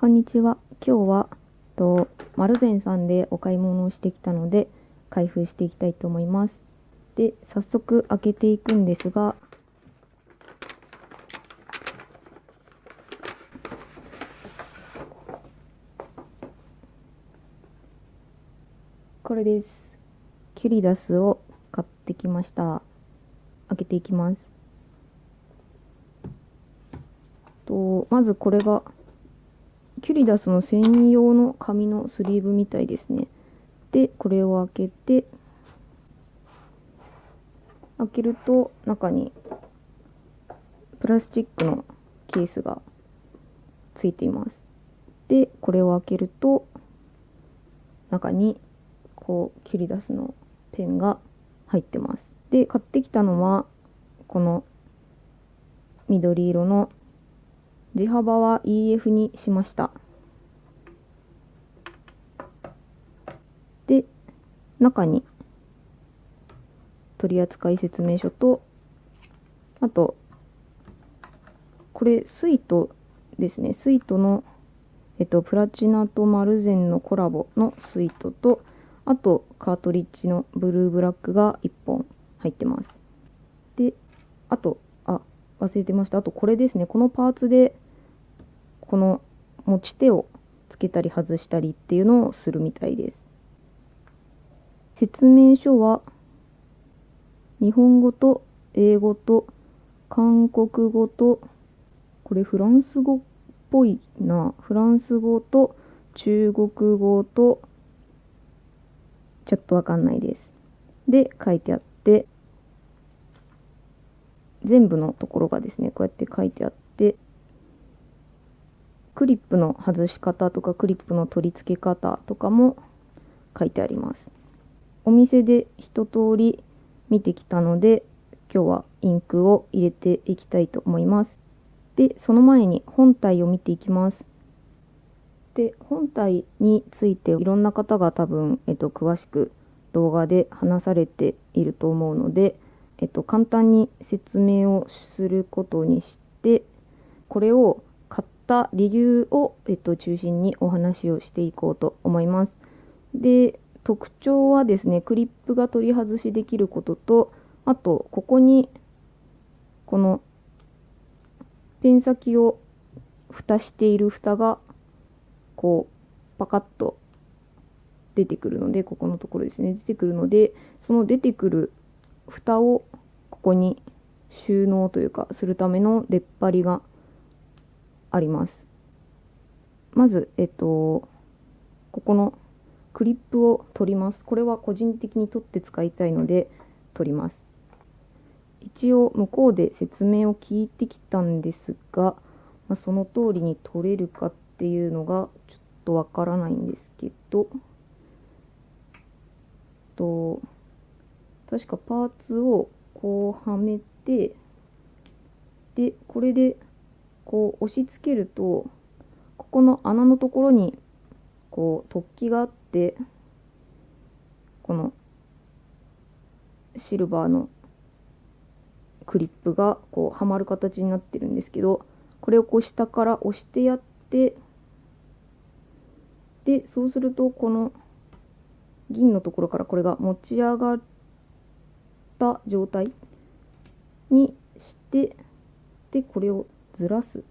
こんにちは。今日は丸善さんでお買い物をしてきたので開封していきたいと思います。で、早速開けていくんですが、これです。キュリダスを買ってきました。開けていきます。まずこれがキュリダスの専用の紙のスリーブみたいですね。で、これを開けると中にプラスチックのケースがついています。で、これを開けると中にキュリダスのペンが入ってます。で、買ってきたのはこの緑色の、字幅は EF にしました。で、中に取扱説明書と、あとこれスイートですね。スイートのプラチナとマルゼンのコラボのスイートと、あとカートリッジのブルーブラックが1本入ってます。で、あと忘れてました。あとこれですね。このパーツでこの持ち手をつけたり外したりっていうのをするみたいです。説明書は日本語と英語と韓国語と、これフランス語っぽいな。フランス語と中国語と、ちょっとわかんないです。で、書いてあって、全部のところがですね、こうやって書いてあって、クリップの外し方とかクリップの取り付け方とかも書いてあります。お店で一通り見てきたので、今日はインクを入れていきたいと思います。で、その前に本体を見ていきます。で、本体についていろんな方が多分、詳しく動画で話されていると思うので、簡単に説明をすることにして、これを買った理由を、中心にお話をしていこうと思います。で、特徴はですね、クリップが取り外しできることと、あと、ここに、このペン先を蓋している蓋が、パカッと出てくるので、ここのところですね、出てくるので、その出てくる蓋をここに収納というか、するための出っ張りがあります。まず、ここのクリップを取ります。これは個人的に取って使いたいので取ります。一応向こうで説明を聞いてきたんですが、その通りに取れるかっていうのがちょっとわからないんですけど、確かパーツをこうはめて、でこれでこう押し付けると、ここの穴のところに突起があって、このシルバーのクリップがはまる形になってるんですけど、これを下から押してやって、でそうするとこの銀のところからこれが持ち上がった状態にして、でこれをずらす、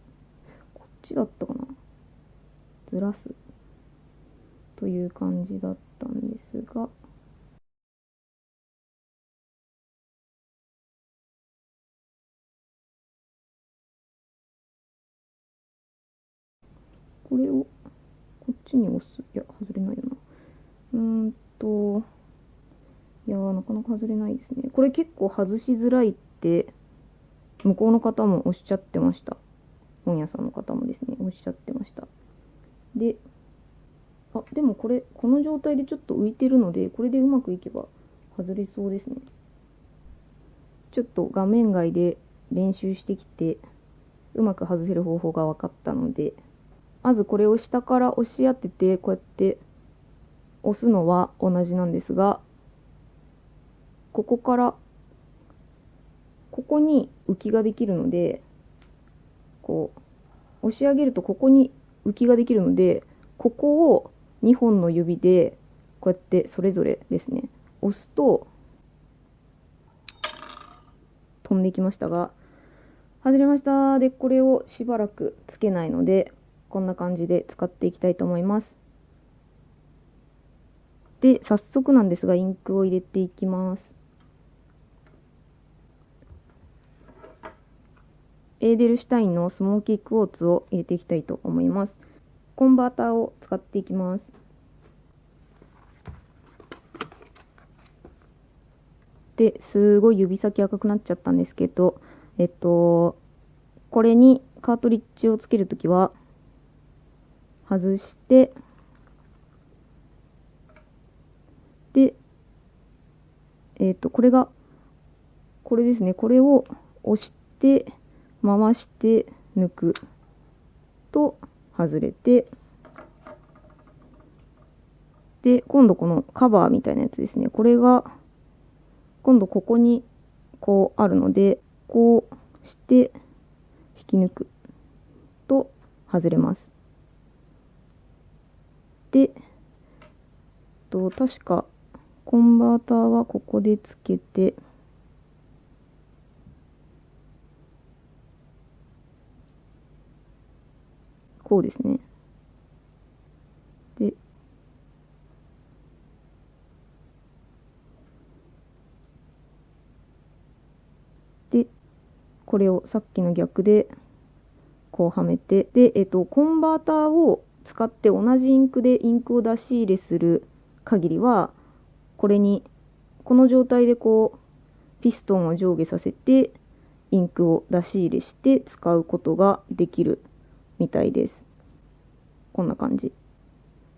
こっちだったかな、ずらすという感じだったんですが、これをこっちに押す。いや外れないよな。いやなかなか外れないですね。これ結構外しづらいって向こうの方もおっしゃってました。本屋さんの方もですね、おっしゃってました。で、でもこの状態でちょっと浮いてるので、これでうまくいけば外れそうですね。ちょっと画面外で練習してきて、うまく外せる方法が分かったので、まずこれを下から押し当てて、こうやって押すのは同じなんですが、ここからここに浮きができるので、押し上げるとここに浮きができるので、ここを2本の指でこうやってそれぞれですね、押すと飛んできましたが、外れました。で、これをしばらくつけないので、こんな感じで使っていきたいと思います。で、早速なんですが、インクを入れていきます。エーデルシュタインのスモーキークォーツを入れていきたいと思います。コンバーターを使っていきます。で、すごい指先赤くなっちゃったんですけど、これにカートリッジをつけるときは、外して、で、これですね。これを押して、回して抜くと外れて、で、今度このカバーみたいなやつですね。これが、今度ここにこうあるので、こうして引き抜くと外れます。で、確かコンバーターはここでつけて、こうですね。で、これをさっきの逆でこうはめて、で、コンバーターを使って同じインクでインクを出し入れする限りは、これに、この状態でこう、ピストンを上下させて、インクを出し入れして使うことができるみたいです。こんな感じ。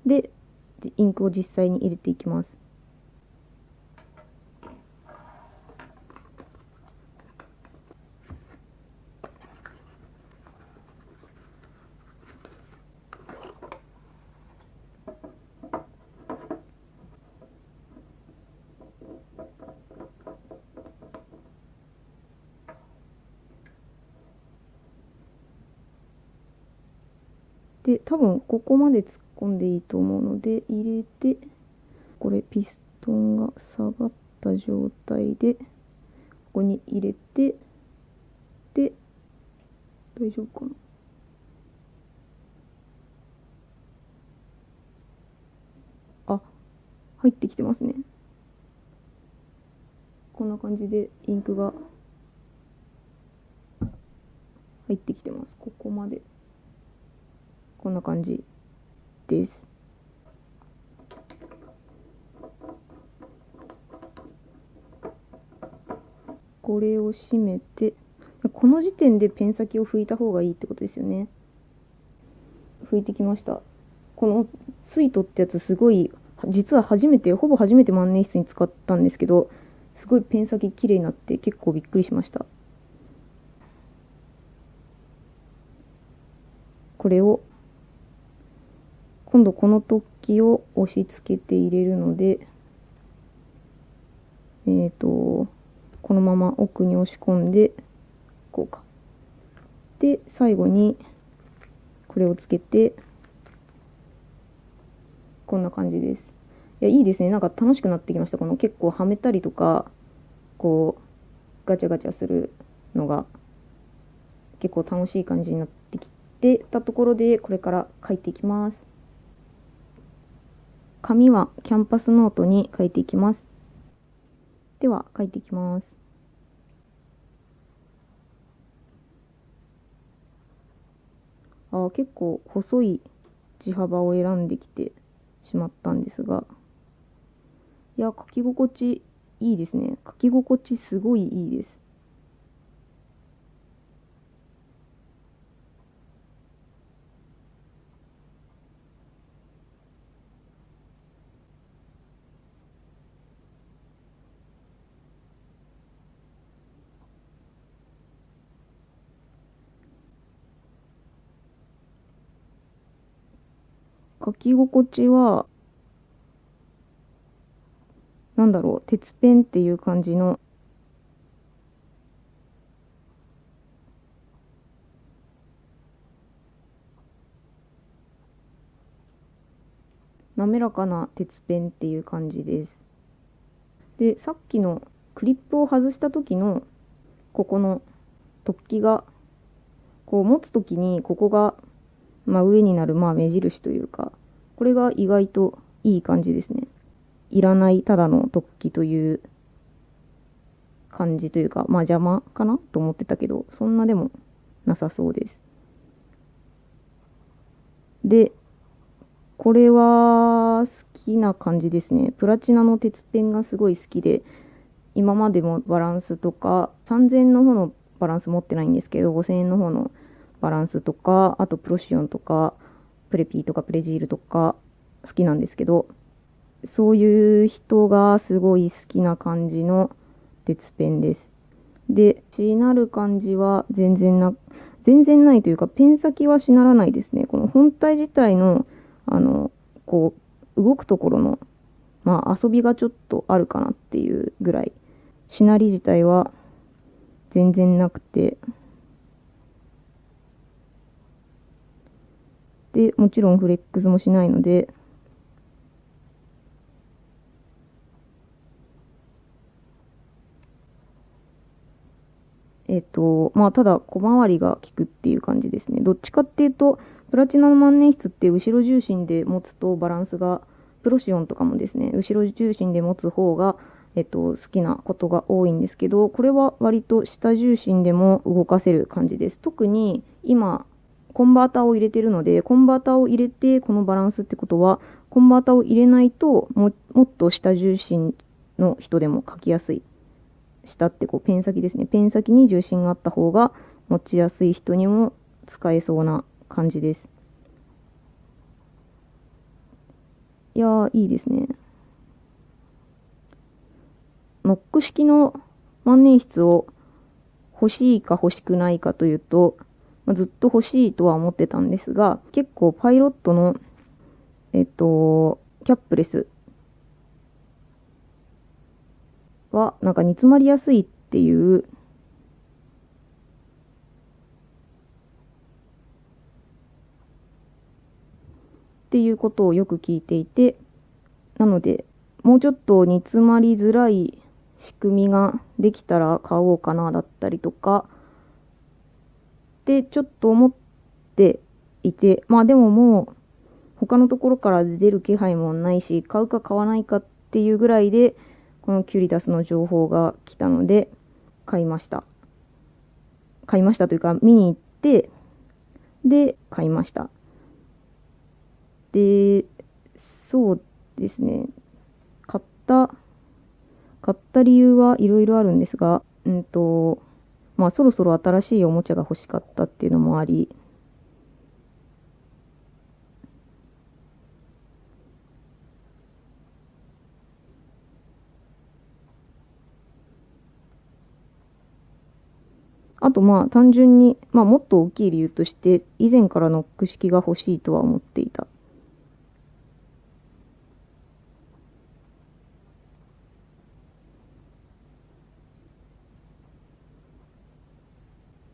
で、インクを実際に入れていきます。で、多分ここまで突っ込んでいいと思うので入れて、これピストンが下がった状態でここに入れて、で、大丈夫かな。あ、入ってきてますね。こんな感じでインクが入ってきてます。ここまで。こんな感じです。これを閉めて、この時点でペン先を拭いた方がいいってことですよね。拭いてきました。このスイートってやつすごい、実はほぼ初めて万年筆に使ったんですけど、すごいペン先綺麗になって結構びっくりしました。これを、今度この突起を押し付けて入れるので、このまま奥に押し込んで、こうか。で、最後にこれをつけて、こんな感じです。いや、いいですね。なんか楽しくなってきました。この結構はめたりとか、こう、ガチャガチャするのが結構楽しい感じになってきてたところで、これから書いていきます。紙はキャンパスノートに書いていきます。では、書いていきます。結構細い字幅を選んできてしまったんですが、いや、書き心地いいですね。書き心地すごいいいです。書き心地は、なんだろう、鉄ペンっていう感じの、滑らかな鉄ペンっていう感じです。で、さっきのクリップを外した時のここの突起がこう持つ時にここが上になる目印というか、これが意外といい感じですね。いらないただの突起という感じというか、邪魔かなと思ってたけど、そんなでもなさそうです。で、これは好きな感じですね。プラチナの鉄ペンがすごい好きで、今までもバランスとか、3000円の方のバランス持ってないんですけど、5000円の方のバランスとか、あとプロシオンとか、プレピーとかプレジールとか好きなんですけど、そういう人がすごい好きな感じの鉄ペンです。で、しなる感じは全然ないというか、ペン先はしならないですね。この本体自体の、こ動くところの、遊びがちょっとあるかなっていうぐらい、しなり自体は全然なくて、で、もちろんフレックスもしないので、ただ小回りが効くっていう感じですね。どっちかっていうと、プラチナの万年筆って後ろ重心で持つとバランスが、プロシオンとかもですね、後ろ重心で持つ方が、好きなことが多いんですけど、これは割と下重心でも動かせる感じです。特に今、コンバーターを入れてるので、コンバーターを入れてこのバランスってことは、コンバーターを入れないともっと下重心の人でも書きやすい。下ってペン先ですね。ペン先に重心があった方が持ちやすい人にも使えそうな感じです。いやー、いいですね。ノック式の万年筆を欲しいか欲しくないかというと、ずっと欲しいとは思ってたんですが、結構パイロットの、キャップレスはなんか煮詰まりやすいっていうことをよく聞いていて、なのでもうちょっと煮詰まりづらい仕組みができたら買おうかなだったりとかってちょっと思っていて、でももう他のところから出る気配もないし、買うか買わないかっていうぐらいでこのキュリダスの情報が来たので買いました。買いましたというか見に行ってで買いました。で、そうですね。買った理由はいろいろあるんですが、そろそろ新しいおもちゃが欲しかったっていうのもあり、あと単純に、もっと大きい理由として、以前からノック式が欲しいとは思っていた。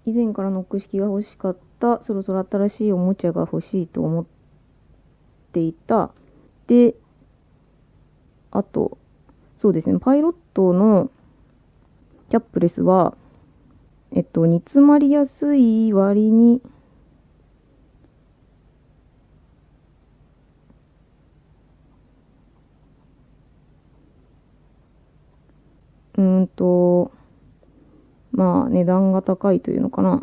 以前からノック式が欲しかった、そろそろ新しいおもちゃが欲しいと思っていた。で、あと、そうですね、パイロットのキャップレスは、煮詰まりやすい割に、値段が高いというのかな。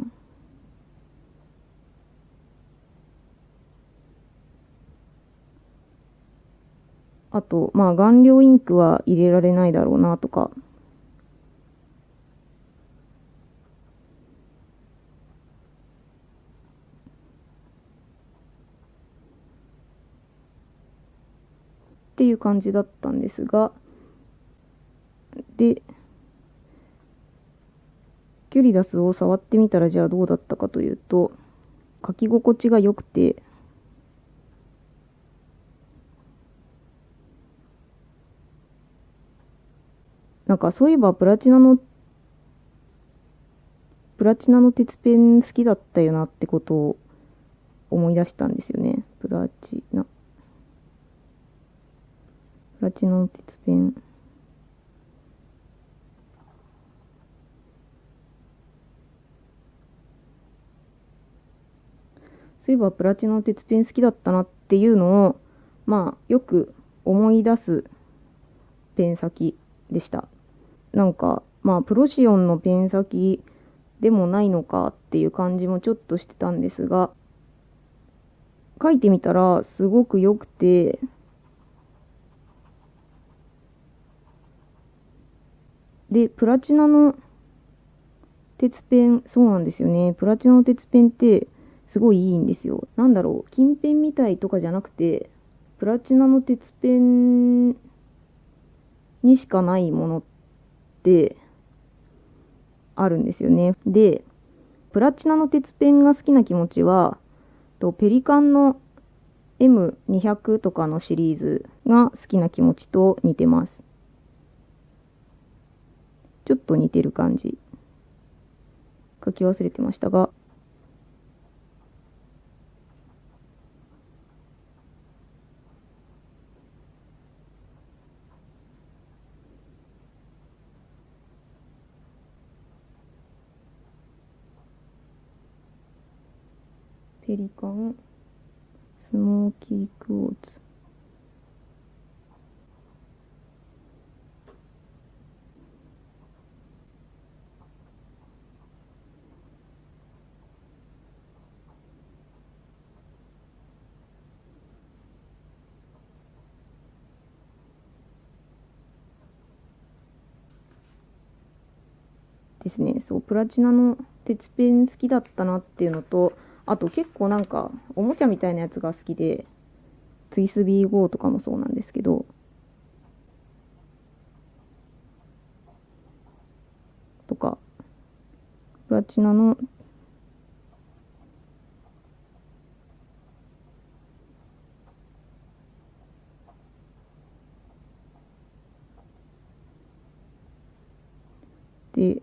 あと、顔料インクは入れられないだろうなとか。っていう感じだったんですが、で、キュリダスを触ってみたらじゃあどうだったかというと、書き心地が良くて、なんかそういえばプラチナの鉄ペン好きだったよなってことを思い出したんですよね。プラチナ。プラチナの鉄ペン。そういえばプラチナの鉄ペン好きだったなっていうのを、よく思い出すペン先でした。なんか、プロシオンのペン先でもないのかっていう感じもちょっとしてたんですが、書いてみたらすごく良くて、で、プラチナの鉄ペン、そうなんですよね。プラチナの鉄ペンってすごいいいんですよ。なんだろう、金ペンみたいとかじゃなくて、プラチナの鉄ペンにしかないものってあるんですよね。で、プラチナの鉄ペンが好きな気持ちは、ペリカンの M200 とかのシリーズが好きな気持ちと似てます。ちょっと似てる感じ。書き忘れてましたが、ペリカン、スモーキークォーツ。ですね。そう、プラチナの鉄ペン好きだったなっていうのと、あと結構なんか、おもちゃみたいなやつが好きで、ツイスビー GO とかもそうなんですけど、とか、プラチナので、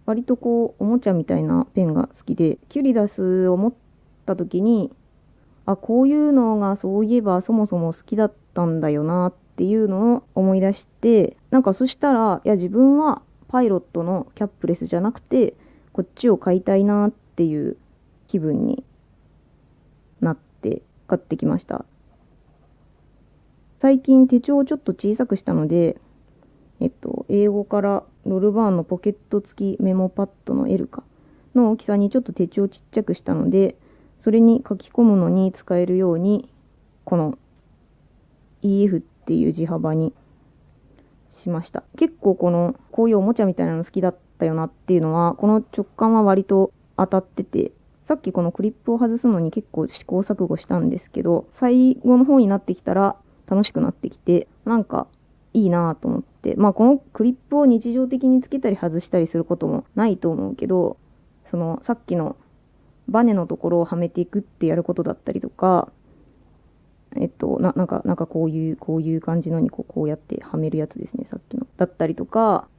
割とこう、おもちゃみたいなペンが好きで、キュリダスを持った時に、あ、こういうのがそういえばそもそも好きだったんだよなっていうのを思い出して、なんかそしたら、いや自分はパイロットのキャップレスじゃなくて、こっちを買いたいなっていう気分になって買ってきました。最近手帳をちょっと小さくしたので、英語からロルバーンのポケット付きメモパッドの L かの大きさにちょっと手帳をちっちゃくしたので、それに書き込むのに使えるように、この EF っていう字幅にしました。結構こういうおもちゃみたいなの好きだったよなっていうのは、この直感は割と当たってて、さっきこのクリップを外すのに結構試行錯誤したんですけど、最後の方になってきたら楽しくなってきて、なんかいいなと思って、このクリップを日常的につけたり外したりすることもないと思うけど、そのさっきのバネのところをはめていくってやることだったりとか、なんかこういう感じのにこうやってはめるやつですね、さっきの。だったりとか、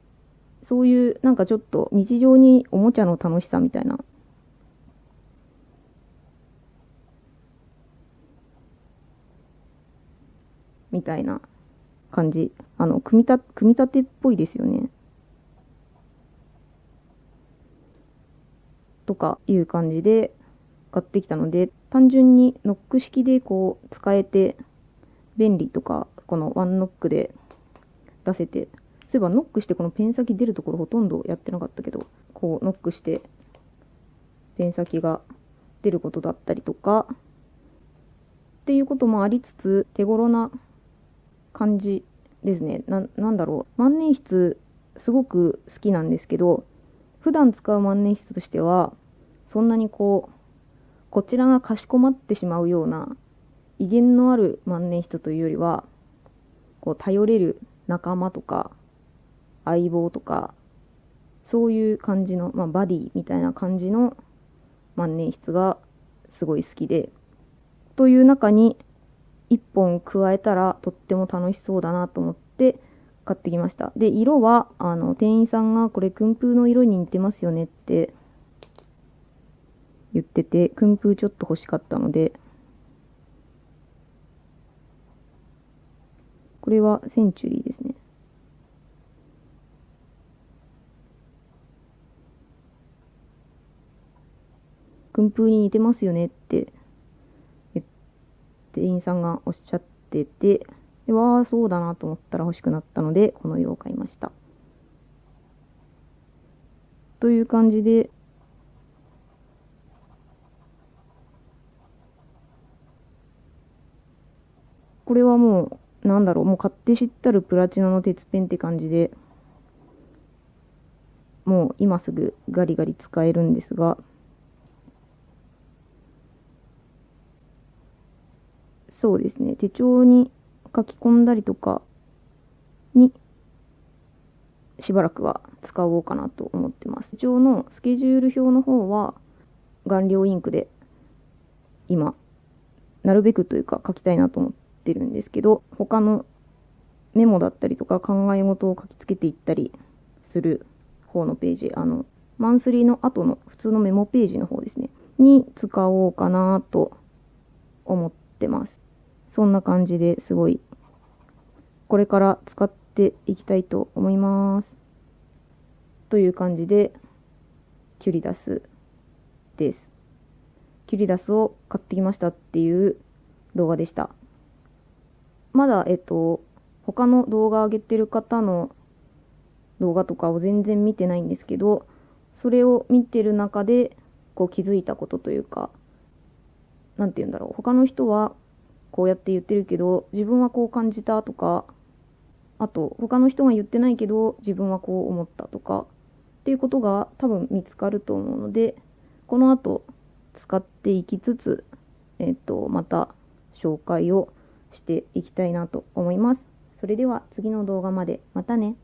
そういうなんかちょっと日常におもちゃの楽しさみたいな、みたいな感じ。組み立てっぽいですよね。とかいう感じで買ってきたので、単純にノック式でこう使えて便利とか、このワンノックで出せて、そういえばノックしてこのペン先出るところほとんどやってなかったけど、こうノックしてペン先が出ることだったりとかっていうこともありつつ、手頃な感じですね。なんだろう、万年筆すごく好きなんですけど、普段使う万年筆としてはそんなにこちらがかしこまってしまうような威厳のある万年筆というよりは、頼れる仲間とか相棒とか、そういう感じの、バディみたいな感じの万年筆がすごい好きで、という中に1本加えたらとっても楽しそうだなと思って買ってきました。で、色は、店員さんがこれ薫風の色に似てますよねって言ってて、薫風ちょっと欲しかったので、これはセンチュリーですね。薫風に似てますよねって店員さんがおっしゃってて、でわあ、そうだなと思ったら欲しくなったので、この色を買いました。という感じで、これはもう、なんだろう、もう買って知ったるプラチナの鉄ペンって感じで、もう今すぐガリガリ使えるんですが、そうですね、手帳に書き込んだりとかにしばらくは使おうかなと思ってます。手帳のスケジュール表の方は顔料インクで今なるべくというか書きたいなと思ってるんですけど、他のメモだったりとか考え事を書きつけていったりする方のページ、マンスリーの後の普通のメモページの方ですね、に使おうかなと思ってます。そんな感じですごいこれから使っていきたいと思います。という感じで、キュリダスです。キュリダスを買ってきましたっていう動画でした。まだ、他の動画上げてる方の動画とかを全然見てないんですけど、それを見てる中で、こう気づいたことというか、なんて言うんだろう。他の人はこうやって言ってるけど、自分はこう感じたとか、あと他の人が言ってないけど、自分はこう思ったとか、っていうことが多分見つかると思うので、この後使っていきつつ、また紹介をしていきたいなと思います。それでは次の動画まで。またね。